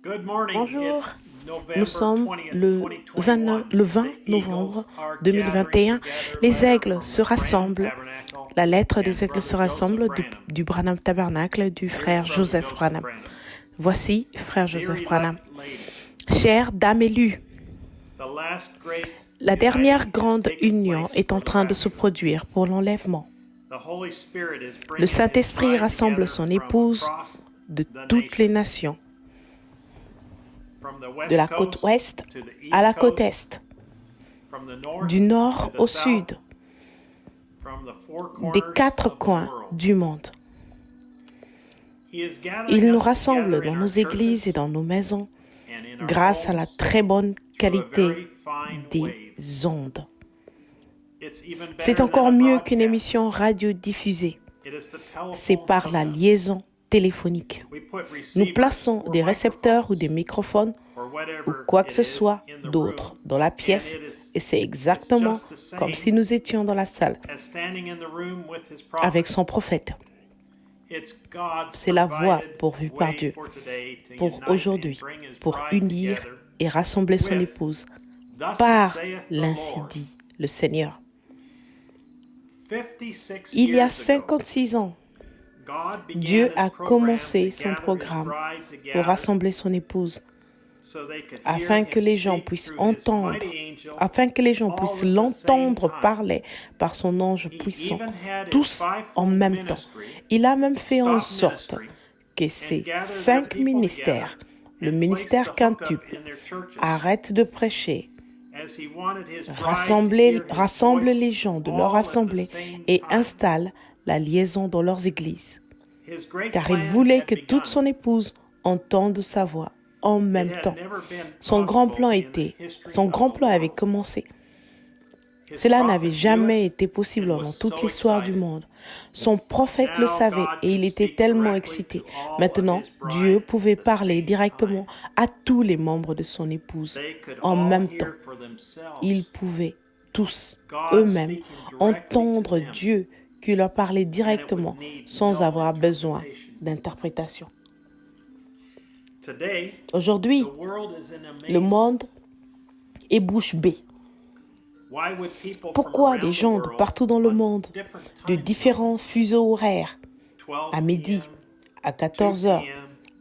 Bonjour, nous sommes le 20 novembre 2021. Les aigles se rassemblent, la lettre des aigles se rassemble du Branham Tabernacle du frère Joseph Branham. Voici, frère Joseph Branham. Chère dame élue, la dernière grande union est en train de se produire pour l'enlèvement. Le Saint-Esprit rassemble son épouse de toutes les nations, de la côte ouest à la côte est, du nord au sud, des quatre coins du monde. Il nous rassemble dans nos églises et dans nos maisons grâce à la très bonne qualité des ondes. C'est encore mieux qu'une émission radiodiffusée. C'est par la liaison téléphonique. Nous plaçons des récepteurs ou des microphones ou quoi que ce soit d'autre dans la pièce et c'est exactement comme si nous étions dans la salle avec son prophète. C'est la voie pourvue par Dieu pour aujourd'hui, pour unir et rassembler son épouse par l'ainsi dit le Seigneur. Il y a 56 ans, Dieu a commencé son programme pour rassembler son épouse afin que les gens puissent entendre, afin que les gens puissent l'entendre parler par son ange puissant, tous en même temps. Il a même fait en sorte que ces 5 ministères, le ministère quintuple, arrêtent de prêcher, rassemble les gens de leur assemblée et installe la liaison dans leurs églises. Car il voulait que toute son épouse entende sa voix en même temps. Son grand plan avait commencé. Cela n'avait jamais été possible dans toute l'histoire du monde. Son prophète le savait et il était tellement excité. Maintenant, Dieu pouvait parler directement à tous les membres de son épouse en même temps. Ils pouvaient tous, eux-mêmes, entendre Dieu qui leur parlait directement sans avoir besoin d'interprétation. Aujourd'hui, le monde est bouche bée. Pourquoi des gens de partout dans le monde, de différents fuseaux horaires, à midi, à 14h,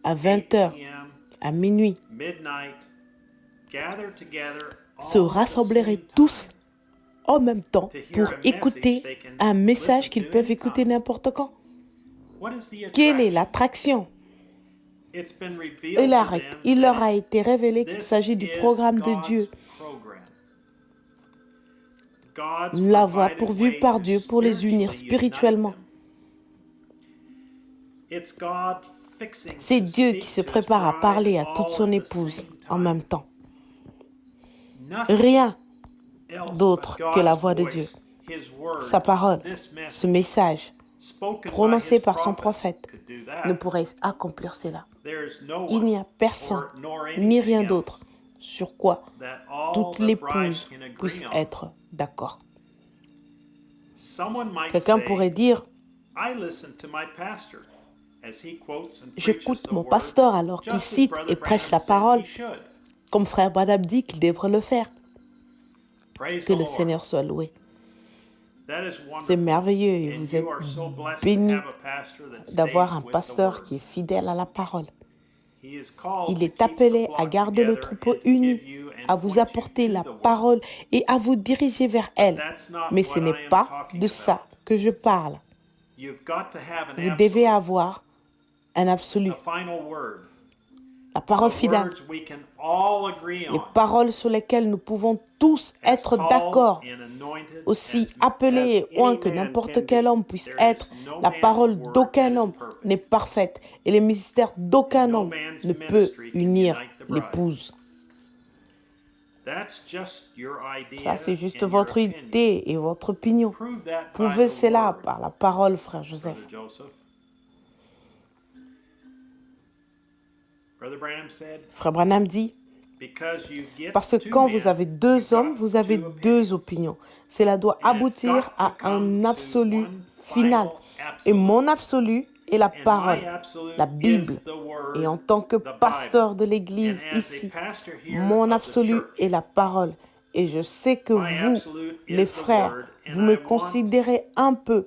à 20h, à minuit, se rassembleraient tous en même temps pour écouter un message qu'ils peuvent écouter n'importe quand? Quelle est l'attraction? Il leur a été révélé qu'il s'agit du programme de Dieu. La voie pourvue par Dieu pour les unir spirituellement. C'est Dieu qui se prépare à parler à toute son épouse en même temps. Rien d'autre que la voix de Dieu, sa parole, ce message prononcé par son prophète ne pourrait accomplir cela. Il n'y a personne, ni rien d'autre, sur quoi toute l'épouse puisse être d'accord. Quelqu'un pourrait dire, j'écoute mon pasteur alors qu'il cite et prêche la parole, comme frère Branham dit qu'il devrait le faire. Que le Seigneur soit loué. C'est merveilleux et vous êtes bénis d'avoir un pasteur qui est fidèle à la parole. Il est appelé à garder le troupeau uni, à vous apporter la parole et à vous diriger vers elle. Mais ce n'est pas de ça que je parle. Vous devez avoir un absolu. La parole finale. Les paroles sur lesquelles nous pouvons tous être d'accord, aussi appelé et oint que n'importe quel homme puisse être, la parole d'aucun homme n'est parfaite et les mystères d'aucun homme ne peut unir l'épouse. Ça, c'est juste votre idée et votre opinion. Prouvez cela par la parole, frère Joseph. Frère Branham dit, parce que quand vous avez 2 hommes, vous avez 2 opinions. Cela doit aboutir à un absolu final. Et mon absolu est la parole, la Bible. Et en tant que pasteur de l'Église ici, mon absolu est la parole. Et je sais que vous, les frères, vous me considérez un peu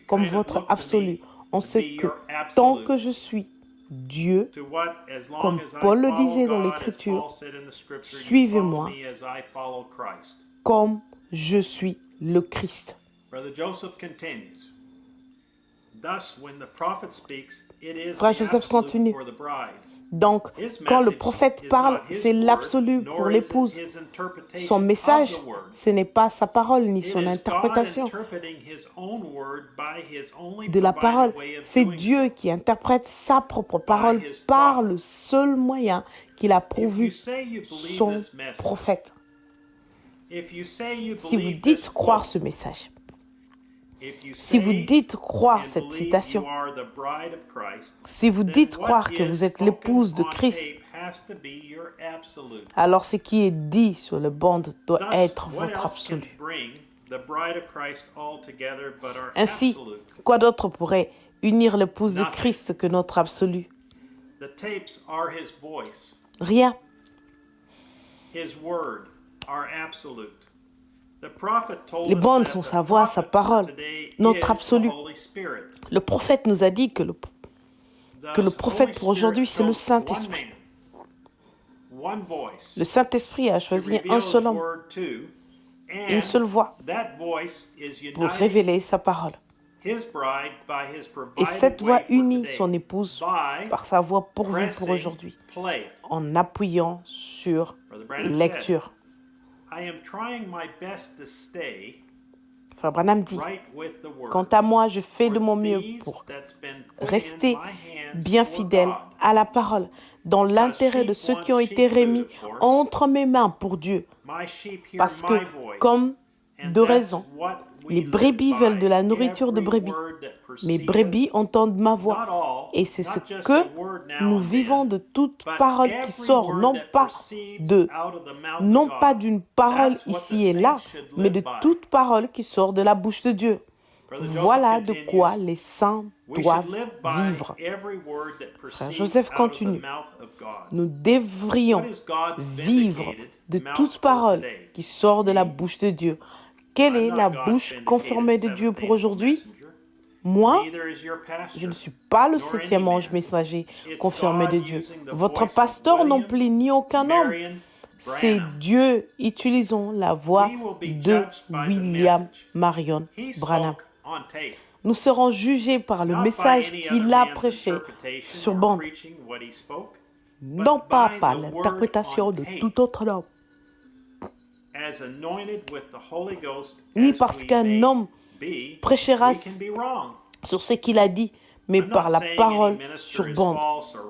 comme votre absolu. En ce que tant que je suis Dieu, comme Paul le disait dans l'Écriture, suivez-moi comme je suis le Christ. Frère Joseph continue. Donc, quand le prophète parle, c'est l'absolu pour l'épouse. Son message, ce n'est pas sa parole ni son interprétation de la parole. C'est Dieu qui interprète sa propre parole par le seul moyen qu'il a pourvu, son prophète. Si vous dites croire ce message, si vous dites croire cette citation, si vous dites croire que vous êtes l'épouse de Christ, alors ce qui est dit sur le banc doit être votre absolu. Ainsi, quoi d'autre pourrait unir l'épouse de Christ que notre absolu? Rien. Les bandes sont sa voix, sa parole, notre absolu. Le prophète nous a dit que le prophète pour aujourd'hui, c'est le Saint-Esprit. Le Saint-Esprit a choisi un seul homme, une seule voix pour révéler sa parole. Et cette voix unit son épouse par sa voix pourvue pour aujourd'hui, en appuyant sur lecture. Frère Branham dit, quant à moi, je fais de mon mieux pour rester bien fidèle à la parole, dans l'intérêt de ceux qui ont été remis entre mes mains pour Dieu. Parce que, comme de raison, les brebis veulent de la nourriture de brebis. Mes brebis entendent ma voix. Et c'est ce que nous vivons de toute parole qui sort, non pas d'une parole ici et là, mais de toute parole qui sort de la bouche de Dieu. Voilà de quoi les saints doivent vivre. Frère Joseph continue. Nous devrions vivre de toute parole qui sort de la bouche de Dieu. Quelle est la bouche confirmée de Dieu pour aujourd'hui? Moi, je ne suis pas le 7e ange messager confirmé de Dieu. Votre pasteur non plus, ni aucun homme. C'est Dieu. Utilisons la voix de William Marion Branham. Nous serons jugés par le message qu'il a prêché sur bande, non pas par l'interprétation de tout autre homme, ni parce qu'un homme prêchera sur ce qu'il a dit, mais par la parole sur bande.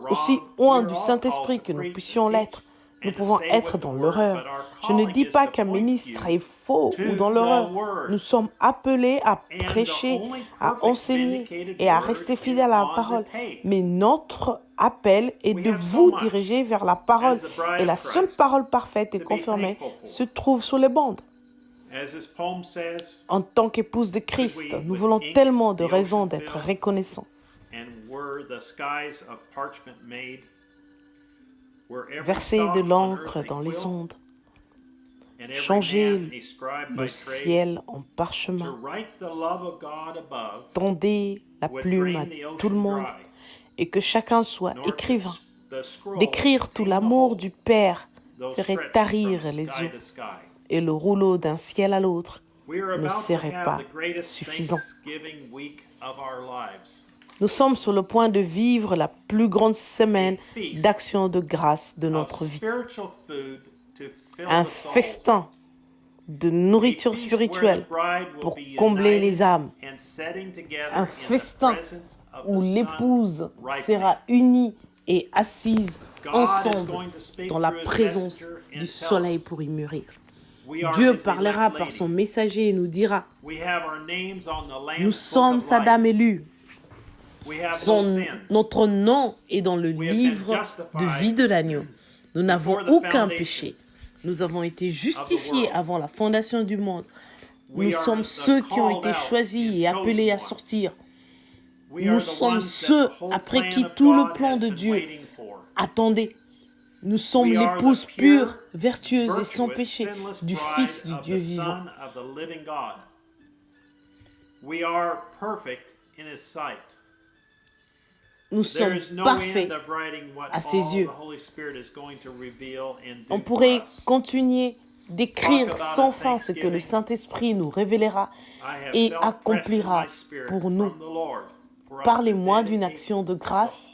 Aussi loin du Saint-Esprit que nous puissions l'être, nous pouvons être dans l'erreur. Je ne dis pas qu'un ministre est faux ou dans l'erreur. Nous sommes appelés à prêcher, à enseigner et à rester fidèles à la parole. Mais notre appel est de vous diriger vers la parole. Et la seule parole parfaite et confirmée se trouve sur les bandes. En tant qu'épouse de Christ, nous voulons tellement de raisons d'être reconnaissants. Verser de l'encre dans les ondes, changer le ciel en parchemin, tendez la plume à tout le monde et que chacun soit écrivain. D'écrire tout l'amour du Père ferait tarir les eaux et le rouleau d'un ciel à l'autre ne serait pas suffisant. Nous sommes sur le point de vivre la plus grande semaine d'action de grâce de notre vie. Un festin de nourriture spirituelle pour combler les âmes. Un festin où l'épouse sera unie et assise ensemble dans la présence du soleil pour y mûrir. Dieu parlera par son messager et nous dira, nous sommes sa dame élue. Notre nom est dans le livre de vie de l'agneau. Nous n'avons aucun péché. Nous avons été justifiés avant la fondation du monde Nous sommes ceux qui ont été choisis et appelés à sortir. Nous sommes ceux après qui tout le plan de Dieu attendait. Nous sommes l'épouse pure, vertueuse et sans péché du Fils du Dieu vivant. Nous sommes parfaits à ses yeux. On pourrait continuer d'écrire sans fin ce que le Saint-Esprit nous révélera et accomplira pour nous. Parlez-moi d'une action de grâce.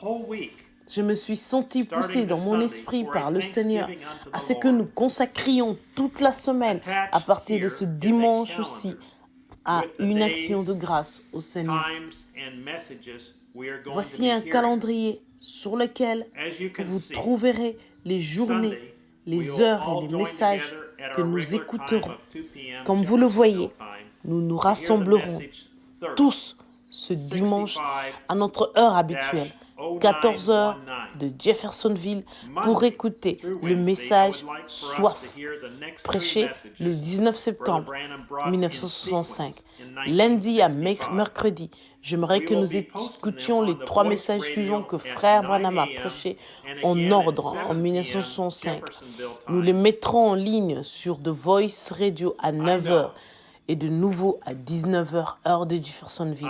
Je me suis senti poussé dans mon esprit par le Seigneur à ce que nous consacrions toute la semaine à partir de ce dimanche-ci à une action de grâce au Seigneur. Voici un calendrier sur lequel vous trouverez les journées, les heures et les messages que nous écouterons. Comme vous le voyez, nous nous rassemblerons tous ce dimanche à notre heure habituelle, 14 heures de Jeffersonville, pour écouter le message Soif, prêché le 19 septembre 1965. Lundi à mercredi, j'aimerais que nous écoutions les 3 messages suivants que Frère Branham a prêchés en ordre en 1965. Nous les mettrons en ligne sur The Voice Radio à 9 heures et de nouveau à 19 heures, heure de Jeffersonville.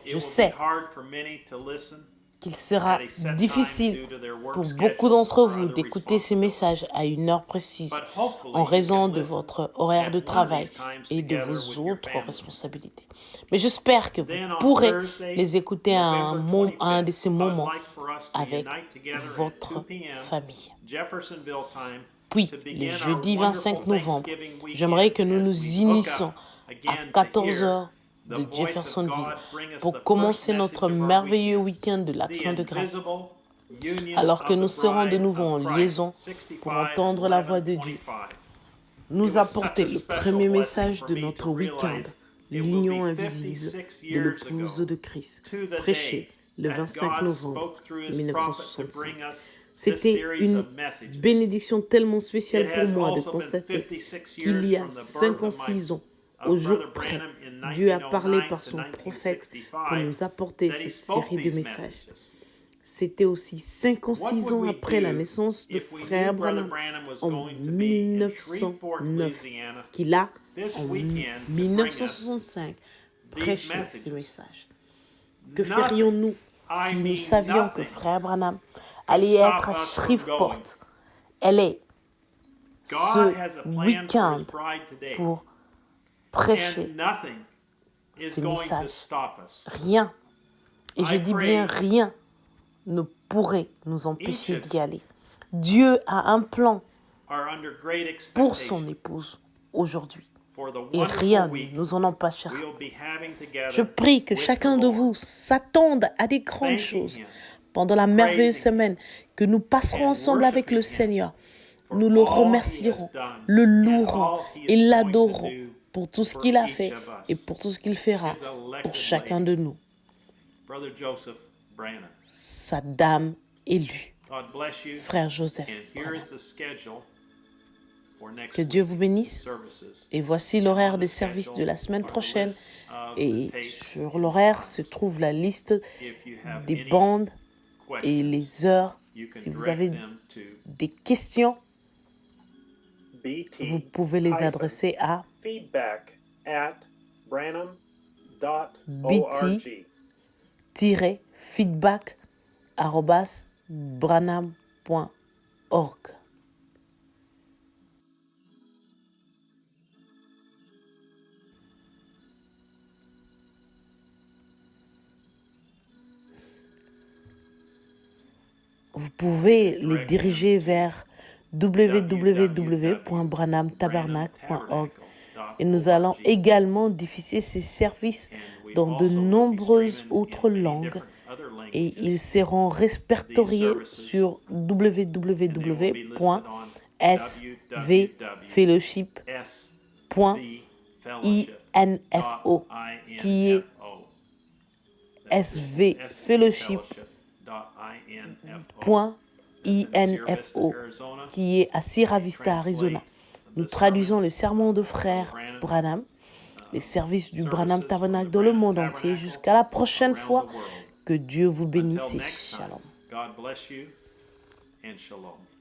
Je sais qu'il sera difficile pour beaucoup d'entre vous d'écouter ces messages à une heure précise en raison de votre horaire de travail et de vos autres responsabilités. Mais j'espère que vous pourrez les écouter à un de ces moments avec votre famille. Puis, le jeudi 25 novembre, j'aimerais que nous nous initions à 14 heures de Jeffersonville pour commencer notre merveilleux week-end de l'Action de grâce. Alors que nous serons de nouveau en liaison pour entendre la voix de Dieu, nous apporter le premier message de notre week-end, l'union invisible de l'épouse de Christ, prêché le 25 novembre 1965. C'était une bénédiction tellement spéciale pour moi de constater qu'il y a 56 ans, au jour près, Dieu a parlé par son prophète pour nous apporter cette série de messages. C'était aussi 56 ans après la naissance de Frère Branham en 1909 qu'il a, en 1965, prêché ce message. Que ferions-nous si nous savions que Frère Branham allait être à Shreveport, LA, ce week-end pour prêcher ce message? Rien, et je dis bien rien, ne pourrait nous empêcher d'y aller. Dieu a un plan pour son épouse aujourd'hui. Et rien ne nous en empêchera. Je prie que chacun de vous s'attende à des grandes choses pendant la merveilleuse semaine que nous passerons ensemble avec le Seigneur. Nous le remercierons, le louerons et l'adorerons pour tout ce qu'il a fait et pour tout ce qu'il fera pour chacun de nous. Sa dame élue, Frère Joseph Branham. Que Dieu vous bénisse. Et voici l'horaire des services de la semaine prochaine. Et sur l'horaire se trouve la liste des bandes et les heures. Si vous avez des questions, vous pouvez les adresser à bt-feedback@branham.org. Vous pouvez les diriger vers www.branhamtabernacle.org et nous allons également diffuser ces services dans de nombreuses autres langues et ils seront répertoriés sur www.svfellowship.info qui est svfellowship.info qui est à Sierra Vista, Arizona. Nous traduisons le sermon de Frère Branham, les services du Branham Tabernacle dans le monde entier. Jusqu'à la prochaine fois, que Dieu vous bénisse et shalom. God bless you and shalom.